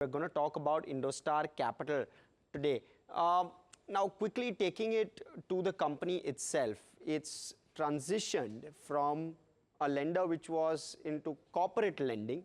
We're going to talk about Indostar Capital today. Now, quickly taking it to the company itself, it's transitioned from a lender which was into corporate lending,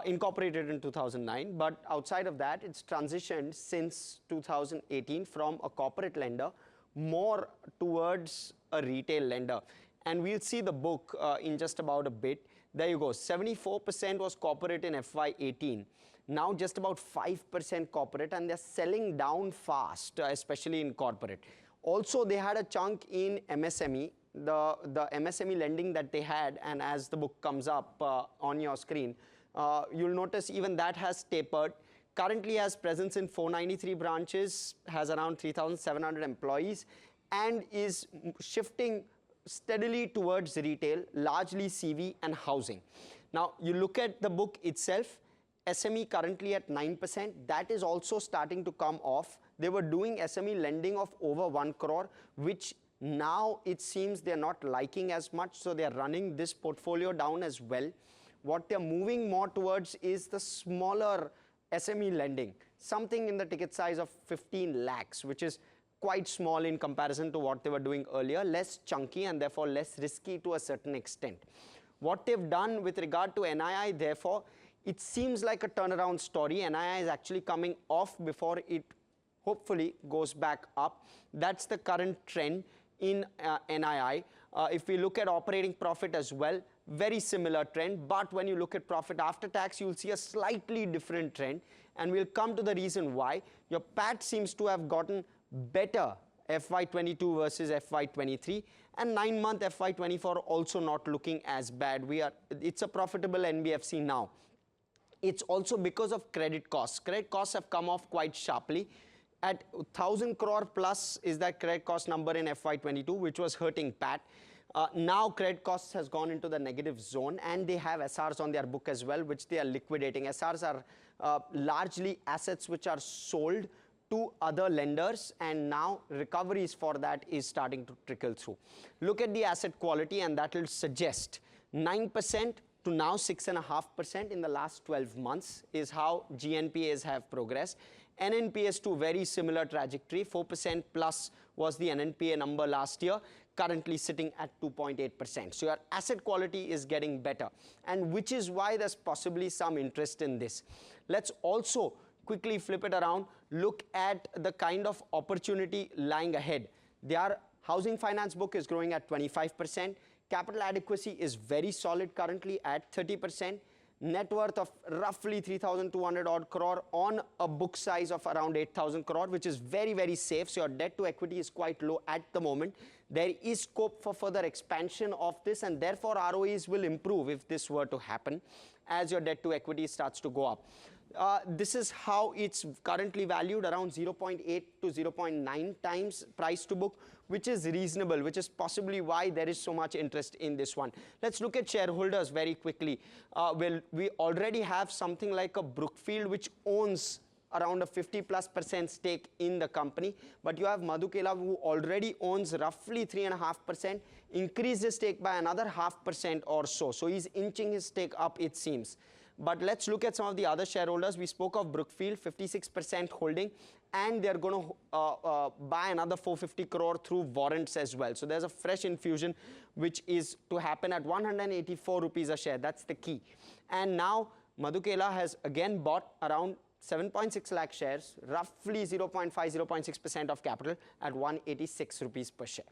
incorporated in 2009, but outside of that, it's transitioned since 2018 from a corporate lender more towards a retail lender. And we'll see the book in just about a bit. There you go, 74% was corporate in FY18. Now just about 5% corporate, and they're selling down fast, especially in corporate. Also, they had a chunk in MSME, the MSME lending that they had, and as the book comes up on your screen, you'll notice even that has tapered. Currently has presence in 493 branches, has around 3,700 employees, and is shifting steadily towards retail, largely CV and housing. Now, you look at the book itself, SME currently at 9%, that is also starting to come off. They were doing SME lending of over 1 crore, which now it seems they're not liking as much, so they're running this portfolio down as well. What they're moving more towards is the smaller SME lending, something in the ticket size of 15 lakhs, which is quite small in comparison to what they were doing earlier, less chunky and therefore less risky to a certain extent. What they've done with regard to NII, therefore, it seems like a turnaround story. NII is actually coming off before it hopefully goes back up. That's the current trend in NII. If we look at operating profit as well, very similar trend. But when you look at profit after tax, you'll see a slightly different trend. And we'll come to the reason why. Your PAT seems to have gotten better FY22 versus FY23, and 9-month FY24 also not looking as bad. It's a profitable NBFC now. It's also because of credit costs. Credit costs have come off quite sharply. At 1,000 crore plus is that credit cost number in FY22, which was hurting PAT. Now credit costs has gone into the negative zone, and they have SRs on their book as well, which they are liquidating. SRs are largely assets which are sold to other lenders, and now recoveries for that is starting to trickle through. Look at the asset quality, and that will suggest 9% to now 6.5% in the last 12 months is how GNPAs have progressed. NNPAs to very similar trajectory, 4% plus was the NNPA number last year, currently sitting at 2.8%. So your asset quality is getting better, and which is why there's possibly some interest in this. Let's also quickly flip it around, look at the kind of opportunity lying ahead. Their housing finance book is growing at 25%. Capital adequacy is very solid currently at 30%. Net worth of roughly 3,200 odd crore on a book size of around 8,000 crore, which is very, very safe. So your debt to equity is quite low at the moment. There is scope for further expansion of this, and therefore ROEs will improve if this were to happen as your debt to equity starts to go up. This is how it's currently valued, around 0.8 to 0.9 times price to book, which is reasonable, which is possibly why there is so much interest in this one. Let's look at shareholders very quickly. We already have something like a Brookfield, which owns around a 50+% stake in the company. But you have Madhukela, who already owns roughly 3.5%, increased his stake by another 0.5% or so. So he's inching his stake up, it seems. But let's look at some of the other shareholders. We spoke of Brookfield, 56% holding, and they're going to buy another 450 crore through warrants as well. So there's a fresh infusion which is to happen at 184 rupees a share. That's the key. And now Madhukela has again bought around 7.6 lakh shares, roughly 0.5, 0.6% of capital at 186 rupees per share.